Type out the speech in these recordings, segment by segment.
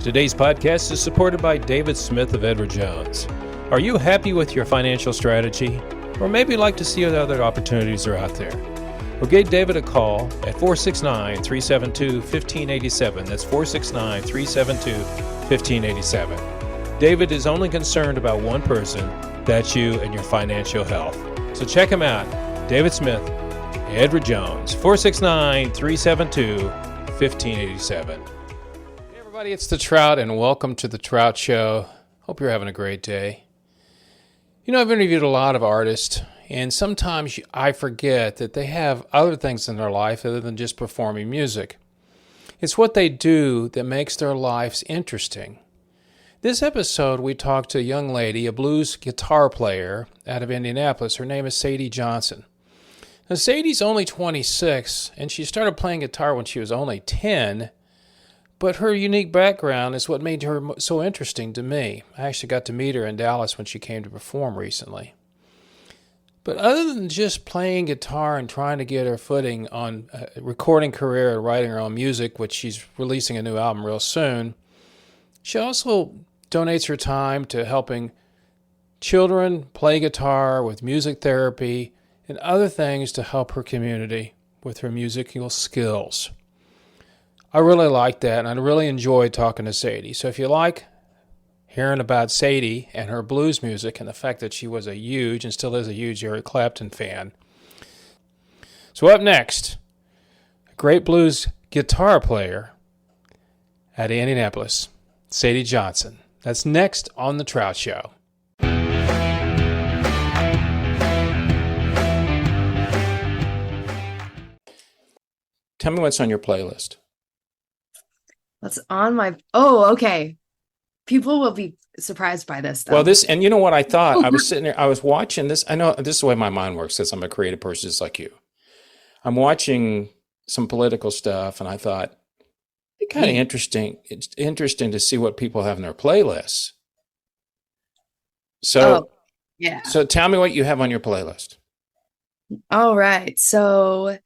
Today's podcast is supported by David Smith of Edward Jones. Are you happy with your financial strategy? Or maybe like to see what other opportunities are out there? Well, give David a call at 469-372-1587. That's 469-372-1587. David is only concerned about one person, that's you and your financial health. So check him out, David Smith, Edward Jones, 469-372-1587. Hey everybody, it's the Trout, and welcome to the Trout Show. Hope you're having a great day. You know, I've interviewed a lot of artists, and sometimes I forget that they have other things in their life other than just performing music. It's what they do that makes their lives interesting. This episode, we talked to a young lady, a blues guitar player out of Indianapolis. Her name is Sadie Johnson. Now, Sadie's only 26, and she started playing guitar when she was only 10, but her unique background is what made her so interesting to me. I actually got to meet her in Dallas when she came to perform recently. But other than just playing guitar and trying to get her footing on a recording career and writing her own music, which she's releasing a new album real soon, she also donates her time to helping children play guitar with music therapy and other things to help her community with her musical skills. I really like that, and I really enjoyed talking to Sadie. So if you like hearing about Sadie and her blues music and the fact that she was a huge, and still is a huge, Eric Clapton fan. So up next, a great blues guitar player out of Indianapolis, Sadie Johnson. That's next on The Trout Show. Tell me what's on your playlist. That's on my... Oh, okay. People will be surprised by this, though. Well, and you know what I thought? I was sitting there, I was watching this. I know this is the way my mind works, because I'm a creative person just like you. I'm watching some political stuff, and I thought, it'd be kind of interesting. It's interesting to see what people have in their playlists. So, yeah. So tell me what you have on your playlist. All right. So,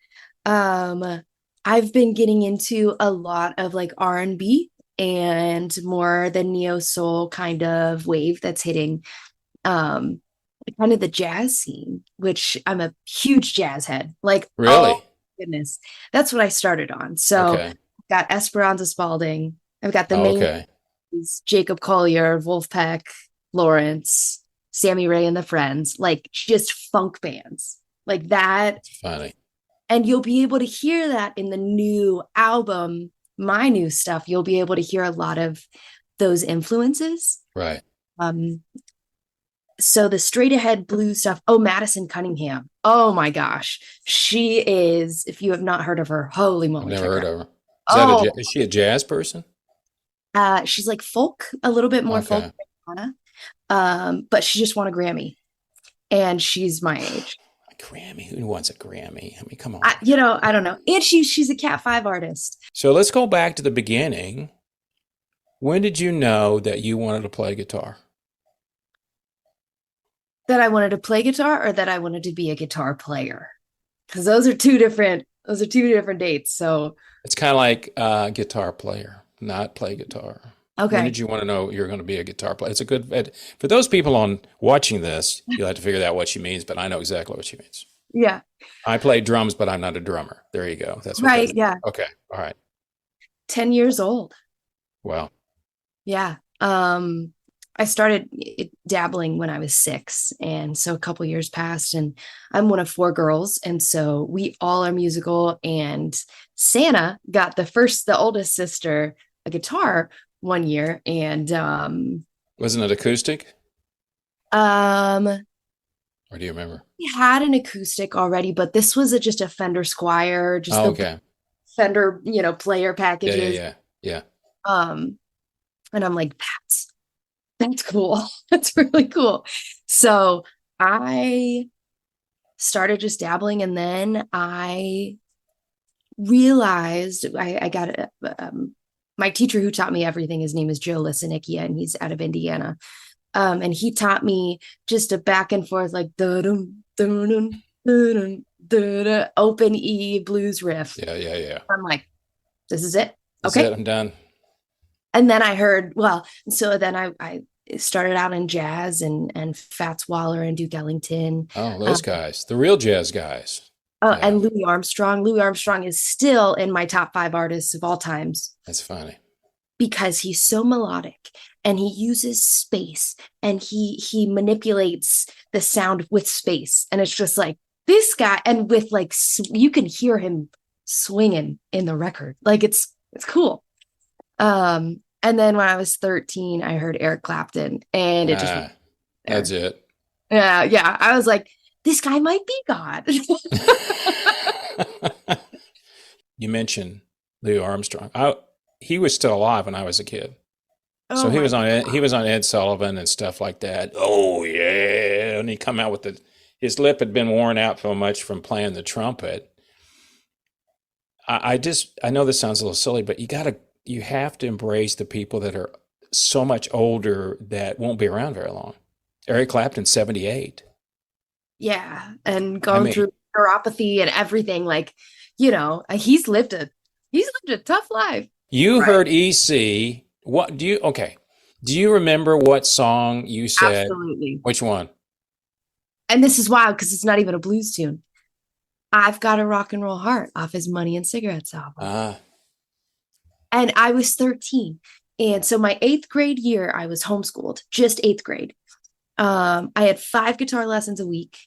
I've been getting into a lot of like R&B and more the neo soul kind of wave that's hitting kind of the jazz scene, which I'm a huge jazz head. Like, really? Oh goodness. That's what I started on. So okay. I've got Esperanza Spalding. I've got the main Jacob Collier, Wolfpack, Lawrence, Sammy Ray and the Friends, like just funk bands like that. That's funny. And you'll be able to hear that in the new album, my new stuff. You'll be able to hear a lot of those influences. Right. So the straight ahead blues stuff. Oh, Madison Cunningham. Oh my gosh. She is, if you have not heard of her, holy moly. I've never heard of her. Is she a jazz person? She's like folk, a little bit more folk than Anna. But she just won a Grammy. And she's my age. Grammy? Who wants a Grammy? I mean, come on. I don't know. And she's a Cat 5 artist. So let's go back to the beginning. When did you know that you wanted to play guitar? That I wanted to play guitar, or that I wanted to be a guitar player? Because those are two different dates. So it's kind of like guitar player, not play guitar. Okay. When did you want to know you're going to be a guitar player? It's a good, for those people on watching this, you'll have to figure out what she means, but I know exactly what she means. Yeah. I play drums, but I'm not a drummer. There you go. That's what right. Yeah. Okay. All right. 10 years old. Wow. Yeah. I started dabbling when I was 6. And so a couple years passed, and I'm one of 4 girls. And so we all are musical, and Santa got the oldest sister a guitar one year, and wasn't it acoustic? Or do you remember? We had an acoustic already, but this was just a Fender Squiire, just the Fender, player packages. Yeah. And I'm like, that's cool. That's really cool. So I started just dabbling, and then I realized I got it. My teacher who taught me everything, his name is Joe Lisanickia, and he's out of Indiana. And he taught me just a back and forth, like dun dun dun dun open E blues riff. Yeah. I'm like, this is it. That's Okay. it, I'm done. And then I heard, so then I started out in jazz and Fats Waller and Duke Ellington. Oh, those guys, the real jazz guys. Yeah, And Louis Armstrong. Louis Armstrong is still in my top 5 artists of all times that's funny. because he's so melodic and he uses space and he manipulates the sound with space. And it's just like this guy, and with like you can hear him swinging in the record. Like it's cool. And then when I was 13, I heard Eric Clapton, and it just That's it. yeah. I was like, this guy might be God. You mentioned Louis Armstrong. He was still alive when I was a kid. So Oh he my was on God. he was on Ed Sullivan and stuff like that. Oh yeah, and he come out with his lip had been worn out so much from playing the trumpet. I know this sounds a little silly, but you have to embrace the people that are so much older that won't be around very long. Eric Clapton, 78. Yeah, and I going mean, through neuropathy and everything, like, he's lived a tough life. you Right. heard EC. Do you remember what song you said? Absolutely. Which one? And this is wild because it's not even a blues tune. I've Got a Rock and Roll Heart off his Money and Cigarettes album. Ah, And I was 13. And so my 8th grade year, I was homeschooled, just 8th grade. I had 5 guitar lessons a week.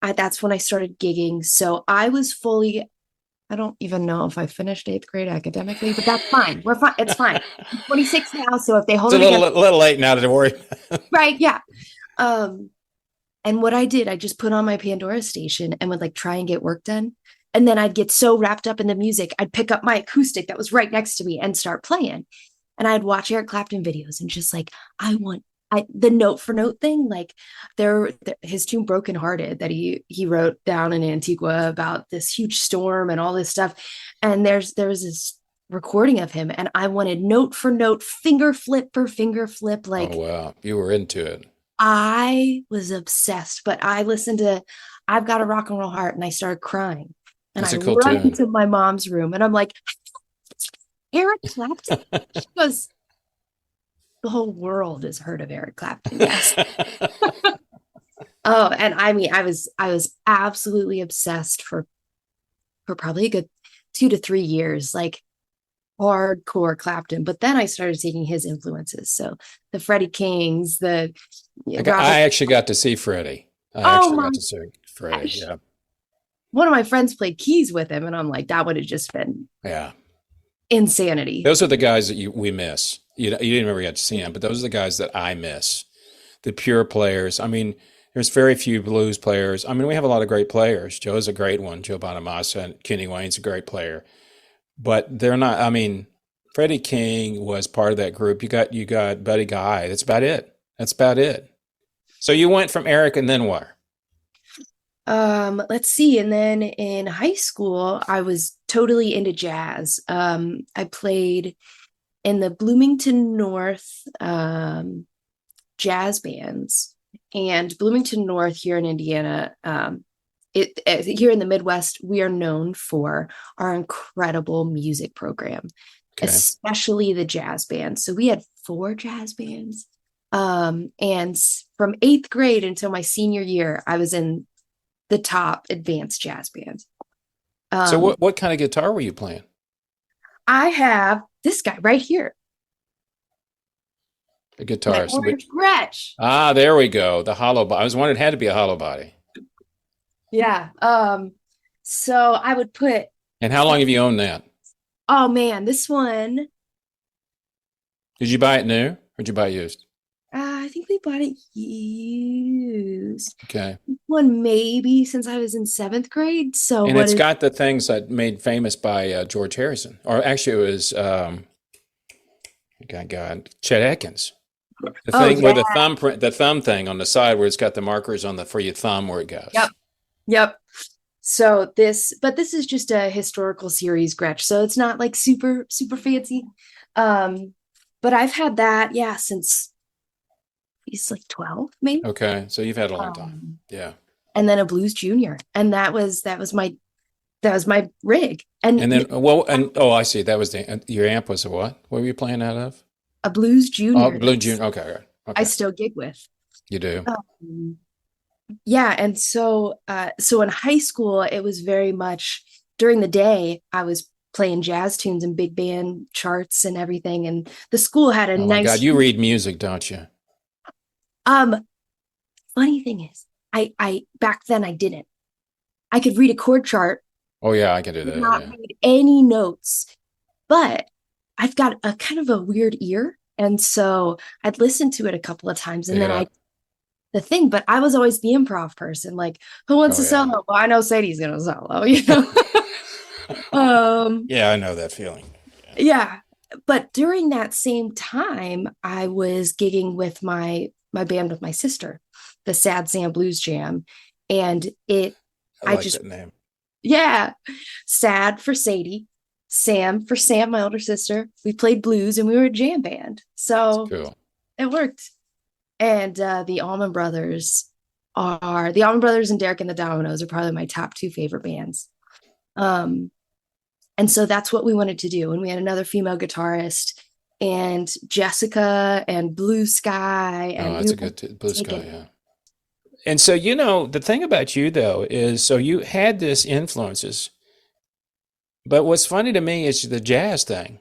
That's when I started gigging. So I was I don't even know if I finished 8th grade academically, but that's fine. We're fine. It's fine. I'm 26 now. So if they hold it's a it against, little late now to worry. right. Yeah. Um, and what I did, I just put on my Pandora station and would like try and get work done. And then I'd get so wrapped up in the music, I'd pick up my acoustic that was right next to me and start playing. And I'd watch Eric Clapton videos and just like, the note for note thing, like his tune Broken Hearted that he wrote down in Antigua about this huge storm and all this stuff. And there was this recording of him, and I wanted note for note, finger flip for finger flip. Oh Like wow, you were into it. I was obsessed, but I listened to I've Got a Rock and Roll Heart and I started crying. And It's I a cool run tune. into my mom's room and I'm like, Eric Clapton? She goes, the whole world has heard of Eric Clapton. Yes. Oh, and I mean, I was absolutely obsessed for probably a good 2 to 3 years, like hardcore Clapton. But then I started taking his influences. So the Freddie Kings, the Robert. I actually got to see Freddie. I Oh actually my got to see Freddie. gosh. Yeah, One of my friends played keys with him, and I'm like, that would have just been yeah. insanity. Those are the guys that we miss. You didn't ever get to see them, but those are the guys that I miss. The pure players. I mean, there's very few blues players. I mean, we have a lot of great players. Joe's a great one. Joe Bonamassa and Kenny Wayne's a great player, but they're not. I mean, Freddie King was part of that group. You got Buddy Guy. That's about it. That's about it. So you went from Eric, and then what? Let's see. And then in high school, I was totally into jazz. I played in the Bloomington North jazz bands, and Bloomington North here in Indiana. Here in the Midwest, we are known for our incredible music program, Okay. especially the jazz bands. So we had 4 jazz bands. And from 8th grade until my senior year, I was in the top advanced jazz band. So Um, what kind of guitar were you playing? I have this guy right here, The my guitars. orange Gretsch. There we go. The hollow body. I was wondering it had to be a hollow body. Yeah. So I would put, And how long have you owned that? oh man, this one, Did you buy it new or did you buy it used? I think we bought it used. Okay. One maybe since I was in 7th grade. So And what it's is, got the things that made famous by George Harrison, or actually it was God, Chet Atkins. The oh thing with yeah, the thumb thing on the side where it's got the markers on the for your thumb where it goes. yep, yep. So this is just a historical series Gretsch. So it's not like super, super fancy. But I've had that, yeah, since he's like 12, maybe. Okay, so you've had a long time. Um, Yeah. and then a Blues Junior, and that was my rig. And then I see that was your amp was a what? What were you playing out of? a blues Oh, junior Blue that June. Okay, right. I Okay. still gig with. You do. Um, yeah, and so in high school, it was very much during the day, I was playing jazz tunes and big band charts and everything. And the school had a Oh my God, nice you read music, don't you? um funny thing is, I back then I didn't. I could read a chord chart, Oh yeah, I can do did that. not Yeah. read any notes, but I've got a kind of a weird ear. And so I'd listen to it a couple of times and Pick it then up. the thing, but I was always the improv person. Like, who wants Oh to yeah. solo? Well, I know Sadie's gonna solo, you know. um, Yeah, I know that feeling. yeah. But during that same time, I was gigging with my band with my sister, the Sad Sam Blues Jam. And I I like just that name. yeah, Sad for Sadie, Sam for Sam, my older sister. We played blues and we were a jam band. It's So cool. it worked. And the Allman Brothers and Derek and the Dominoes are probably my top two favorite bands. Um, and so that's what we wanted to do. And we had another female guitarist and Jessica and Blue Sky, Oh, and we that's a were good Blue Sky. taking Yeah. And so the thing about you though is so you had this influences, but what's funny to me is the jazz thing.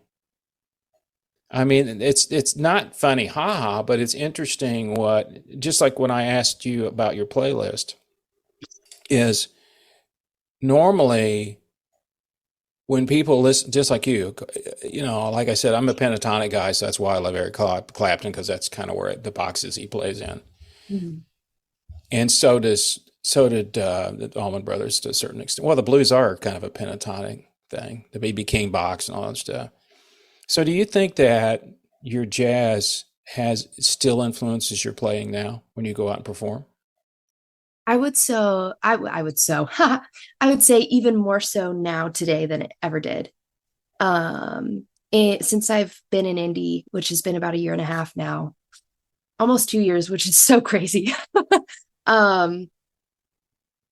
I mean, it's not funny, haha, but it's interesting what just like when I asked you about your playlist is normally when people listen, just like like I said, I'm a pentatonic guy, so that's why I love Eric Clapton because that's kind of where the boxes he plays in, Mhm. and so did the Allman Brothers to a certain extent. Well, the blues are kind of a pentatonic thing, the BB King box and all that stuff. So, do you think that your jazz has still influences your playing now when you go out and perform? I would so I would say even more so now today than it ever did. Since I've been in indie, which has been about a year and a half now, almost 2 years, which is so crazy. um,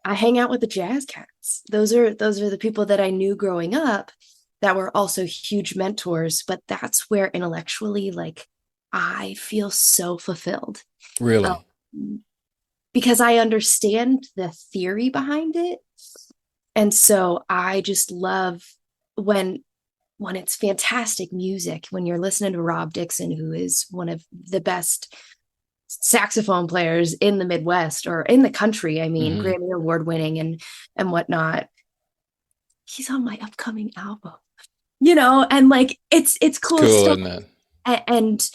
I hang out with the jazz cats. Those are the people that I knew growing up that were also huge mentors, but that's where intellectually, like, I feel so fulfilled. Um, Really? because I understand the theory behind it. And so I just love when it's fantastic music, when you're listening to Rob Dixon, who is one of the best saxophone players in the Midwest or in the country. I mean, Hmm. Grammy Award winning and whatnot. He's on my upcoming album, and like it's It's cool cool, stuff. isn't it?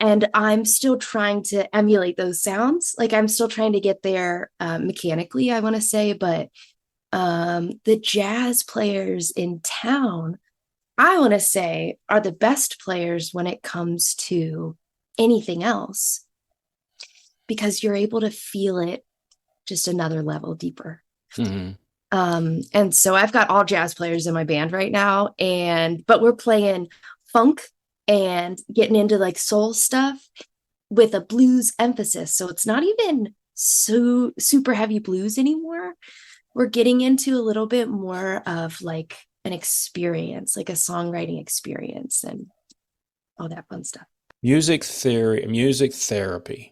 And I'm still trying to emulate those sounds. Like I'm still trying to get there mechanically, I want to say, but the jazz players in town, I want to say, are the best players when it comes to anything else because you're able to feel it just another level deeper. Hmm. And so I've got all jazz players in my band right now, but we're playing funk and getting into like soul stuff with a blues emphasis. So it's not even so super heavy blues anymore. We're getting into a little bit more of like an experience, like a songwriting experience and all that fun stuff. Music theory, music therapy.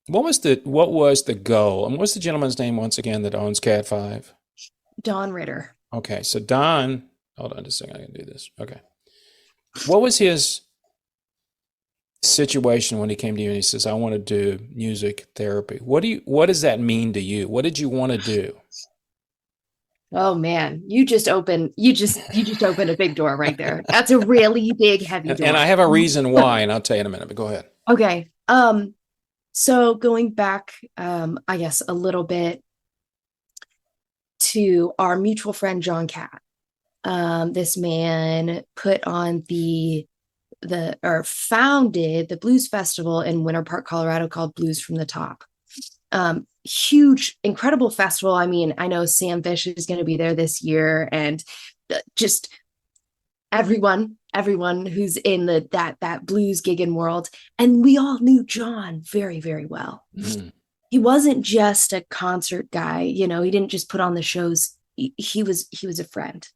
What was the goal? And what's the gentleman's name once again that owns Cat 5? Don Ritter. Okay, so Don, hold on just a second, I can do this. Okay. What was his situation when he came to you and he says, I want to do music therapy? What does that mean to you? What did you want to do? Oh man, you just opened a big door right there. That's a really big, heavy And I door. have a reason why, and I'll tell you in a minute, but go ahead. Okay. So going back, I guess a little bit to our mutual friend John Cat. This man put on the or founded the blues festival in Winter Park, Colorado called Blues from the Top. Huge, incredible festival. I mean, I know Sam Fish is going to be there this year, and just everyone who's in that blues gigging world. And we all knew John very, very well. Mm. He wasn't just a concert guy, he didn't just put on the shows. He was a friend.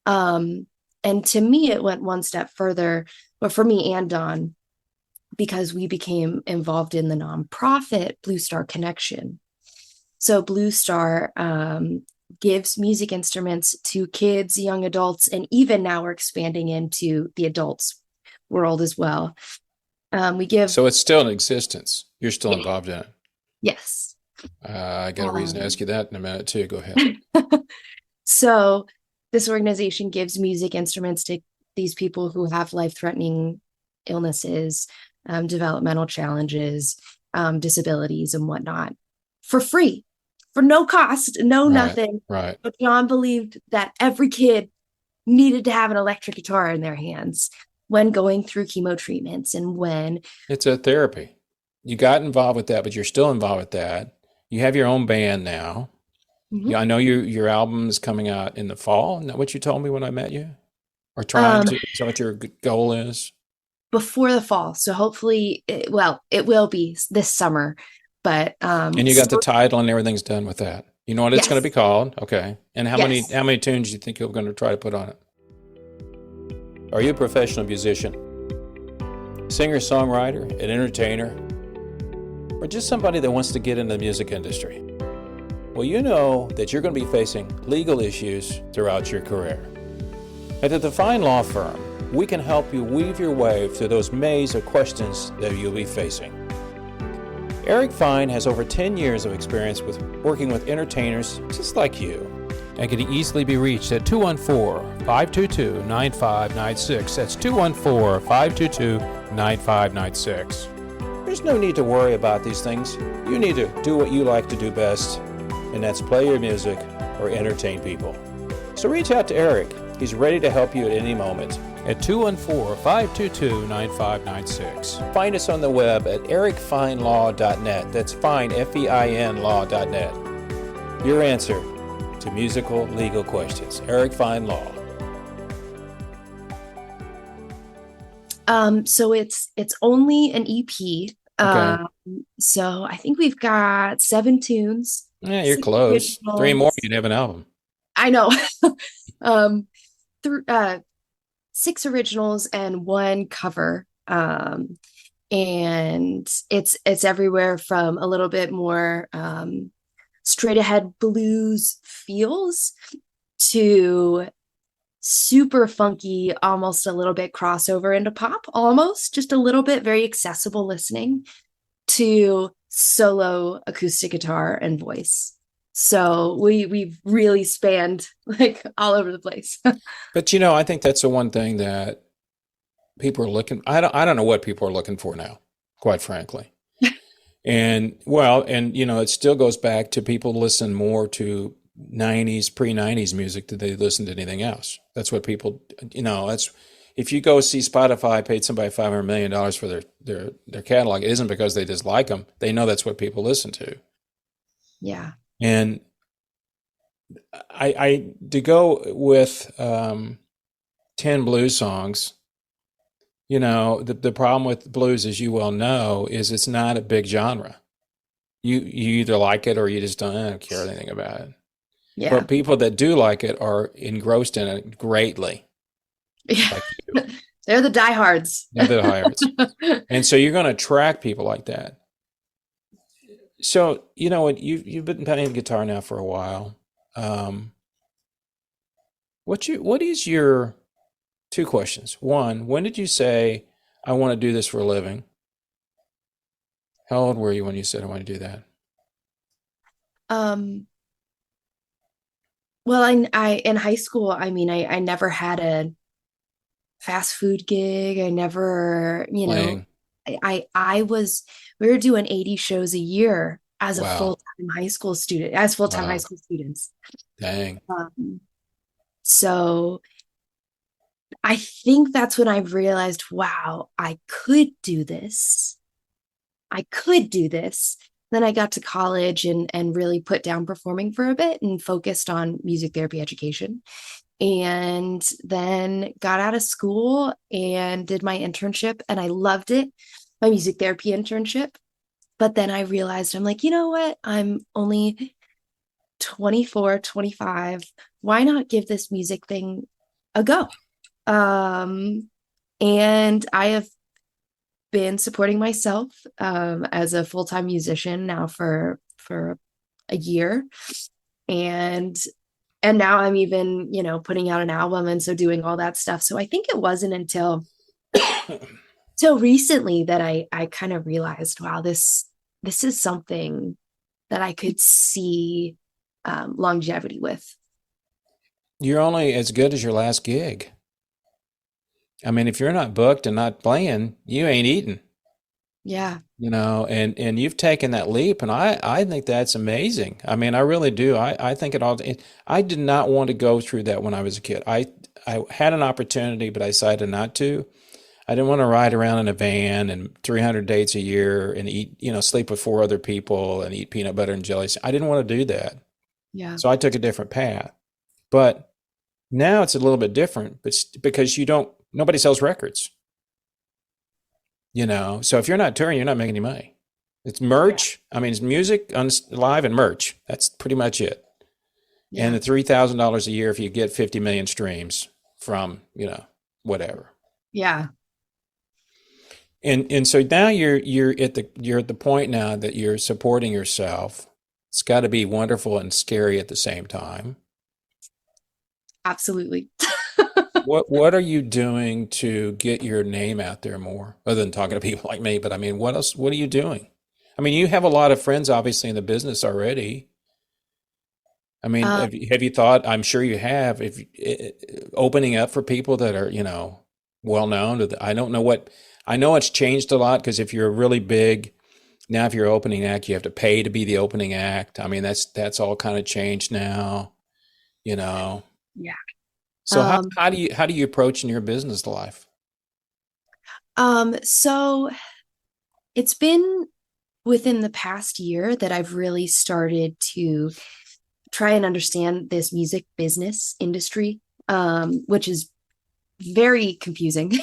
Um, And to me, it went one step further, but for me and Don, because we became involved in the nonprofit Blue Star Connection. So Blue Star gives music instruments to kids, young adults, and even now we're expanding into the adults world as well. We give. So it's still in existence. You're still Yeah, involved in it. yes. I got a reason to ask you that in a minute too. Go ahead. So this organization gives music instruments to these people who have life-threatening illnesses, developmental challenges, disabilities, and whatnot for free, for no cost, no Right, nothing. right. But John believed that every kid needed to have an electric guitar in their hands when going through chemo treatments and when. It's a therapy. You got involved with that, but you're still involved with that. You have your own band now. Mhm. Yeah, I know your album is coming out in the fall. Isn't that what you told me when I met you? Or trying um, to? Is that what your goal is? before the fall. So hopefully, it will be this summer. But And you got the so title and everything's done with that. You know what it's going to yes, be called? Okay. And yes. how many tunes do you think you're going to try to put on it? Are you a professional musician? Singer, songwriter, an entertainer, or just somebody that wants to get into the music industry? Well, you know that you're going to be facing legal issues throughout your career. At the Define Law Firm, we can help you weave your way through those maze of questions that you'll be facing. Eric Fine has over 10 years of experience with working with entertainers just like you, and can easily be reached at 214-522-9596. That's 214-522-9596. There's no need to worry about these things. You need to do what you like to do best, and that's play your music or entertain people. So reach out to Eric. He's ready to help you at any moment at 214-522-9596. Find us on the web at ericfinelaw.net. That's fine, F-E-I-N law.net. Your answer to musical legal questions. Eric Fine Law. So it's only an EP. Okay. So I think we've got 7 tunes. Yeah, you're 6 close. 3 more, originals. you'd have an album. I know. um, 6 originals and 1 cover. And it's everywhere from a little bit more straight ahead blues feels to super funky, almost a little bit crossover into pop, almost just a little bit, very accessible listening, to solo acoustic guitar and voice. So we've really spanned like all over the place. But you know, I think that's the one thing that people are looking. I don't know what people are looking for now, quite frankly. And well, and you know, it still goes back to people listen more to 90s, pre-90s music than they listen to anything else. That's what people, you know, that's if you go see Spotify paid somebody $500 million for their catalog, it isn't because they just like them. They know that's what people listen to. Yeah. And I to go with 10 blues songs, you know, the problem with blues, as you well know, is it's not a big genre. You either like it or you just don't care anything about it. Yeah. But people that do like it are engrossed in it greatly. Yeah. Like you. They're the diehards. They're the diehards. And so you're going to attract people like that. So, you know, you've been playing guitar now for a while. What is your 2 questions? One, when did you say, I want to do this for a living? How old were you when you said, I want to do that? um well, I in high school, I mean, I never had a fast food gig. I never, Playing. I was, we were doing 80 shows a year as a Wow. full-time high school student, as full-time high Wow. school students. Dang. So I think that's when I realized, wow, I could do this. I could do this. Then I got to college and really put down performing for a bit and focused on music therapy education. And then got out of school and did my internship, and I loved it, my music therapy internship. But then I realized, I'm like, you know what? I'm only 24, 25. Why not give this music thing a go? Um, and I have been supporting myself as a full-time musician now for a year. And now I'm even, putting out an album and so doing all that stuff. So I think it wasn't until so recently that I kind of realized, wow, this is something that I could see longevity with. You're only as good as your last gig. I mean, if you're not booked and not playing, you ain't eating. Yeah. And you've taken that leap, and I think that's amazing. I mean, I really do. I think I did not want to go through that when I was a kid. I had an opportunity, but I decided not to. I didn't want to ride around in a van and 300 dates a year and eat, sleep with four other people and eat peanut butter and jelly. I didn't want to do that. Yeah. So I took a different path. But now it's a little bit different, but because nobody sells records. So if you're not touring, you're not making any money. It's Yeah. merch. I mean, it's music live and merch. That's pretty much it. And Yeah. the $3,000 a year if you get 50 million streams from, whatever. Yeah. And so now you're at the point now that you're supporting yourself. It's got to be wonderful and scary at the same time. Absolutely. What are you doing to get your name out there more, other than talking to people like me? But I mean, what else? What are you doing? I mean, you have a lot of friends, obviously, in the business already. I mean, Um, have you thought? I'm sure you have. If opening up for people that are, well known. I don't know what. I know it's changed a lot because if you're really big now, if you're opening act, you have to pay to be the opening act. I mean, that's all kind of changed now. You know. yeah. So Um, how do you approach in your business life? so it's been within the past year that I've really started to try and understand this music business industry, which is very confusing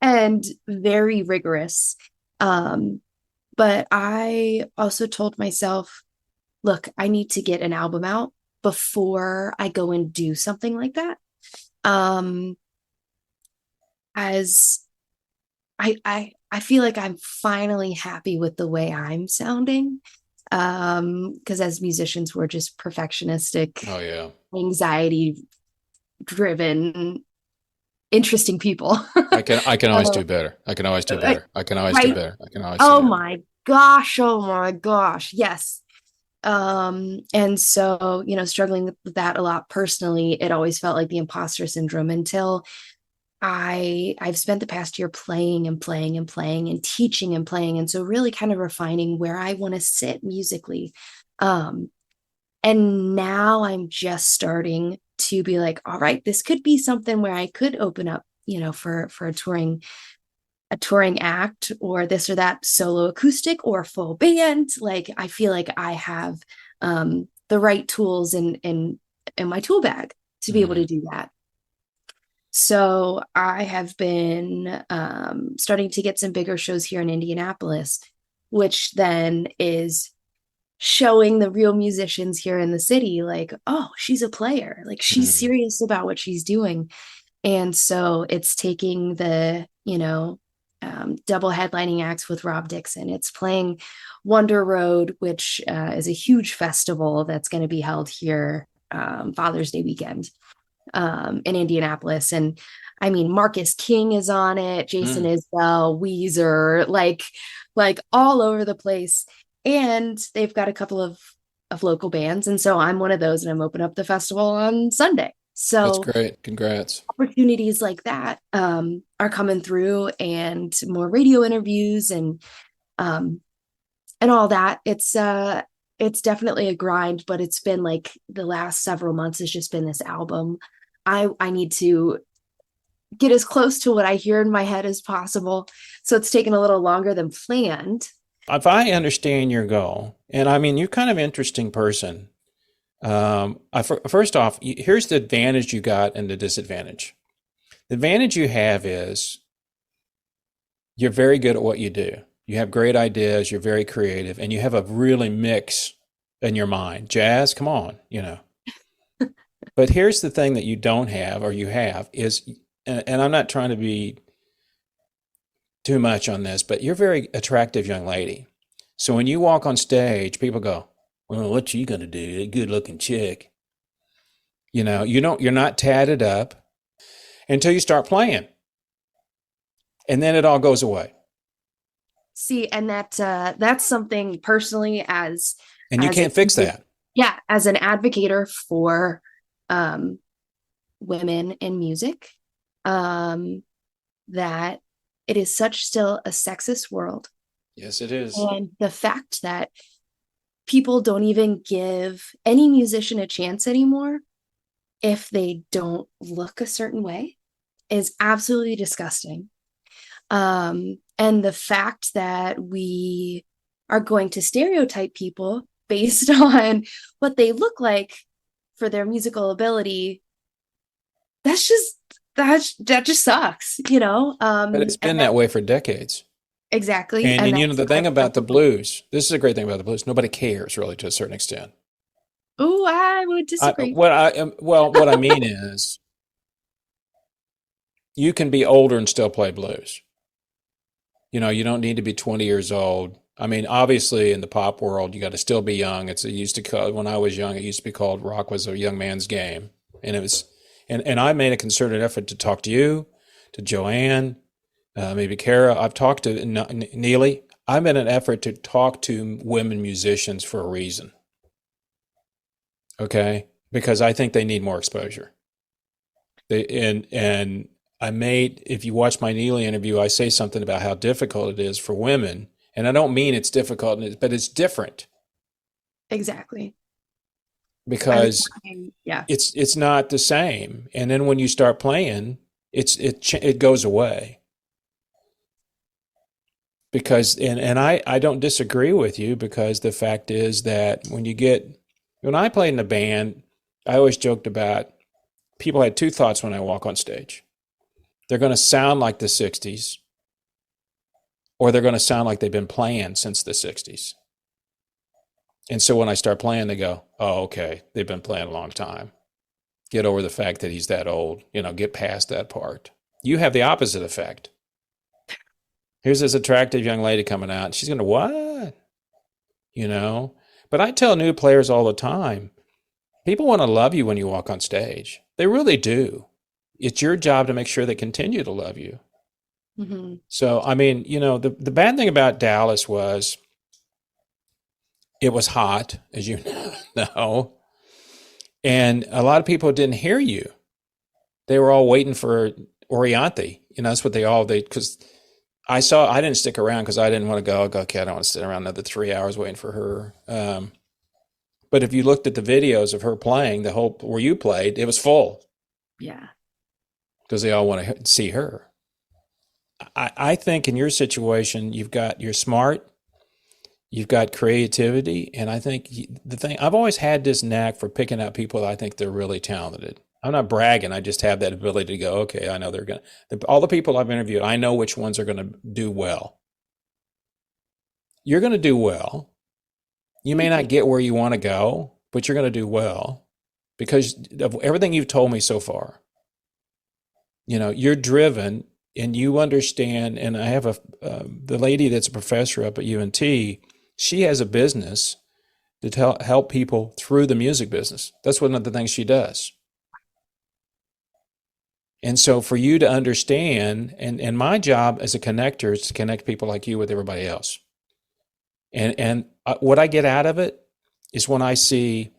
and very rigorous. Um, but I also told myself, look, I need to get an album out before I go and do something like that. Um, as I feel like I'm finally happy with the way I'm sounding. Because as musicians, we're just perfectionistic, Oh yeah. anxiety driven, interesting people. I can always uh, do better. I can always do like, better. I can always do right. better. I can always do Oh better. my gosh. Oh my gosh. Yes. And so, struggling with that a lot personally, it always felt like the imposter syndrome until I've spent the past year playing and playing and playing and teaching and playing. And so really kind of refining where I want to sit musically. Um, and now I'm just starting to be like, all right, this could be something where I could open up, for a touring act or this or that solo acoustic or full band. Like I feel like I have the right tools in my tool bag to be able Hmm. to do that. So I have been starting to get some bigger shows here in Indianapolis, which then is showing the real musicians here in the city, like, oh, she's a player, like she's Hmm. serious about what she's doing. And so it's taking the, double headlining acts with Rob Dixon. It's playing Wonder Road, which is a huge festival that's going to be held here Father's Day weekend in Indianapolis. And I mean, Marcus King is on it, Jason Hmm. Isbell, Weezer, like all over the place. And they've got a couple of local bands. And so I'm one of those, and I'm opening up the festival on Sunday. That's So great. Congrats. opportunities like that are coming through, and more radio interviews um, and all that. It's definitely a grind, but it's been like the last several months has just been this album. I need to get as close to what I hear in my head as possible. So it's taken a little longer than planned. If I understand your goal, and I mean, you're kind of an interesting person. First off, here's the advantage you got and the disadvantage. The advantage you have is you're very good at what you do. You have great ideas, you're very creative, and you have a really mix in your mind. Jazz, come on. But here's the thing that you don't have, or you have, is and I'm not trying to be too much on this, but you're a very attractive young lady. So when you walk on stage, people go, "Well, what you gonna do? A good-looking chick." You're not tatted up until you start playing, and then it all goes away. See, and that's something personally And you as a can't fix that. yeah, as an advocator for um women in music, um that it is such still a sexist world. Yes, it is. And the fact that people don't even give any musician a chance anymore if they don't look a certain way is absolutely disgusting. And the fact that we are going to stereotype people based on what they look like for their musical ability, that's just that just sucks, you know? But it's And been that that way for decades. exactly. And And and you know that's the thing about the blues, this is a great thing about the blues. Nobody cares really to a certain extent. oh, I would disagree. What I mean is you can be older and still play blues. You don't need to be 20 years old. I mean, obviously in the pop world, you got to still be young. It used to call, when I was young, it used to be called rock was a young man's game. And it was, and I made a concerted effort to talk to you, to Joanne, maybe Kara. I've talked to Neely. I made an effort to talk to women musicians for a reason. Okay. Because I think they need more exposure. And if you watch my Neely interview, I say something about how difficult it is for women. And I don't mean it's difficult, but it's different Exactly. because Yeah. it's not the same. And then when you start playing, it goes away. Because and I don't disagree with you, because the fact is that when I played in a band, I always joked about people had two thoughts when I walk on stage. They're going to sound like the 60s, or they're going to sound like they've been playing since the 60s. And so when I start playing, they go, "Oh, okay, they've been playing a long time. Get over the fact that he's that old, get past that part." You have the opposite effect. Here's this attractive young lady coming out, and she's going to, what? But I tell new players all the time, people want to love you when you walk on stage. They really do. It's your job to make sure they continue to love you. Mm-hmm. So, I mean, the bad thing about Dallas was it was hot, as you know, and a lot of people didn't hear you. They were all waiting for Orianthi. That's what because I didn't stick around because I didn't want to go, okay, I don't want to sit around another 3 hours waiting for her. But if you looked at the videos of her playing, where you played, it was full. Yeah. Because they all want to see her. I think in your situation, you're smart, you've got creativity, and I think I've always had this knack for picking out people that I think they're really talented. I'm not bragging. I just have that ability to go, okay, I know they're going to, all the people I've interviewed, I know which ones are going to do well. You're going to do well. You may not get where you want to go, but you're going to do well because of everything you've told me so far. You're driven and you understand. And I have the lady that's a professor up at UNT. She has a business to help people through the music business. That's one of the things she does. And so for you to understand, and my job as a connector is to connect people like you with everybody else. And what I get out of it is when I see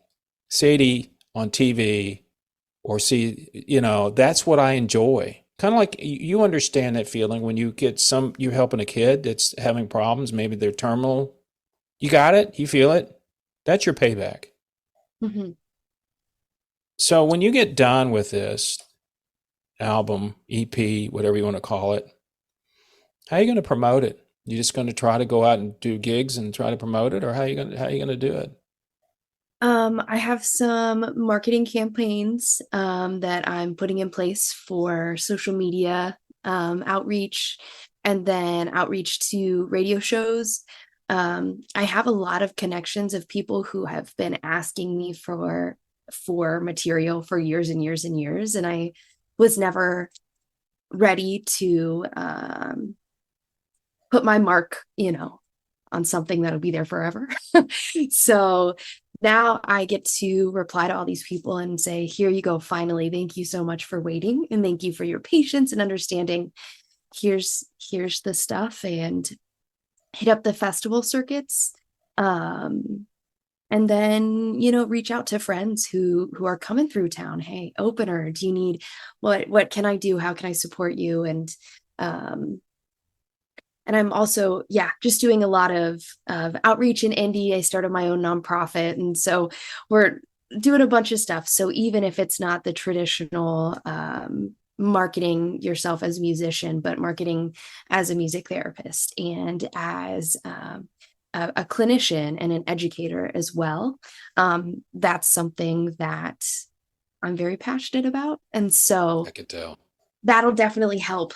Sadie on TV or see, that's what I enjoy. Kind of like you understand that feeling when you're helping a kid that's having problems, maybe they're terminal. You got it, you feel it. That's your payback. Mm-hmm. So when you get done with this album, EP, whatever you want to call it, how are you going to promote it? You just going to try to go out and do gigs and try to promote it, or how are you going to do it? I have some marketing campaigns that I'm putting in place for social media outreach, and then outreach to radio shows. I have a lot of connections of people who have been asking me for material for years and years and years, and I was never ready to put my mark, on something that'll be there forever. So now I get to reply to all these people and say, here you go. Finally, thank you so much for waiting. And thank you for your patience and understanding. Here's the stuff, and hit up the festival circuits. And then, reach out to friends who are coming through town. Hey, opener, do you need, what can I do? How can I support you? And I'm also, just doing a lot of outreach in indie. I started my own nonprofit. And so we're doing a bunch of stuff. So even if it's not the traditional marketing yourself as a musician, but marketing as a music therapist and as a clinician and an educator as well, that's something that I'm very passionate about. And so I could tell that'll definitely help.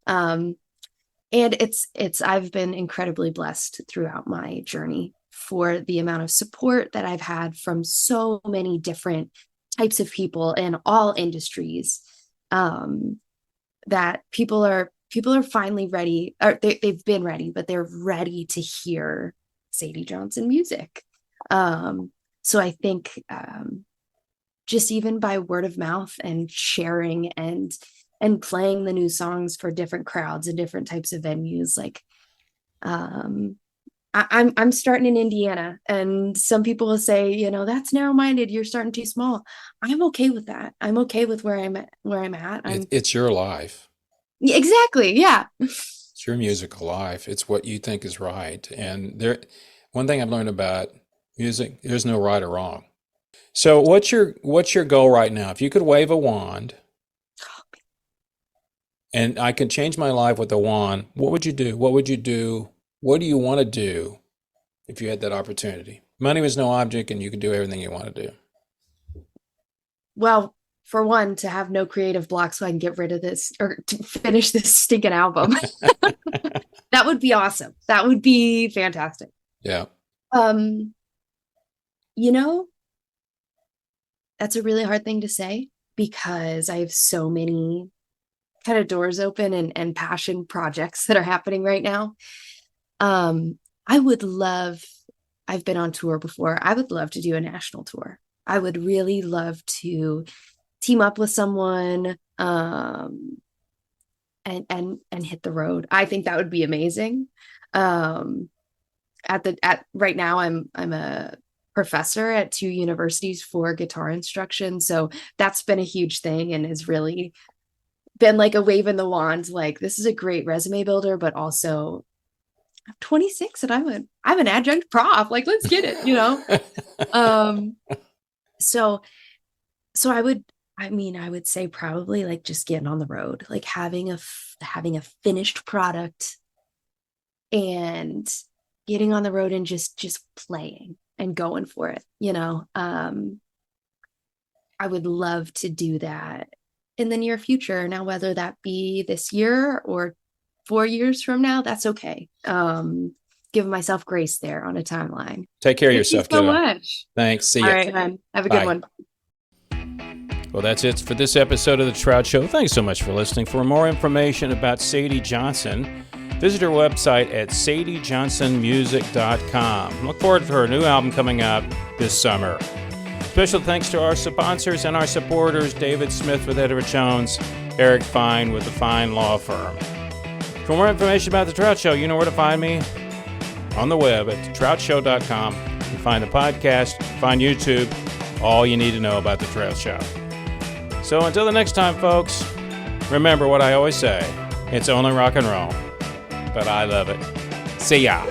And I've been incredibly blessed throughout my journey for the amount of support that I've had from so many different types of people in all industries, that people are finally ready, or they've been ready, but they're ready to hear Sadie Johnson music. So I think just even by word of mouth and sharing and playing the new songs for different crowds and different types of venues, like I'm starting in Indiana, and some people will say, that's narrow-minded, you're starting too small. I'm okay with that. I'm okay with where I'm at. it's your life. Exactly. Yeah. It's your musical life. It's what you think is right. And one thing I've learned about music, there's no right or wrong. So what's your goal right now? If you could wave a wand and I could change my life with a wand, what would you do? What would you do? What do you want to do if you had that opportunity? Money was no object and you could do everything you want to do. Well, for one, to have no creative block so I can get rid of this or to finish this stinking album. That would be awesome. That would be fantastic. Yeah. That's a really hard thing to say because I have so many kind of doors open and passion projects that are happening right now. I've been on tour before. I would love to do a national tour. I would really love to team up with someone and hit the road. I think that would be amazing. Right now I'm a professor at 2 universities for guitar instruction. So that's been a huge thing and has really been like a wave in the wand. Like, this is a great resume builder, but also I'm 26 and I'm an adjunct prof. Like, let's get it, So I would say probably like just getting on the road, like having a finished product and getting on the road and just playing and going for it. I would love to do that in the near future. Now, whether that be this year or 4 years from now, that's okay. Give myself grace there on a timeline. Take care of yourself. Thank you so much. Thanks. See you. All right, hon. Have a good one. Well, that's it for this episode of The Trout Show. Thanks so much for listening. For more information about Sadie Johnson, visit her website at sadiejohnsonmusic.com. Look forward to her new album coming out this summer. Special thanks to our sponsors and our supporters, David Smith with Edward Jones, Eric Fine with the Fine Law Firm. For more information about The Trout Show, you know where to find me. On the web at troutshow.com. You can find the podcast, find YouTube, all you need to know about The Trout Show. So until the next time, folks, remember what I always say, it's only rock and roll, but I love it. See ya.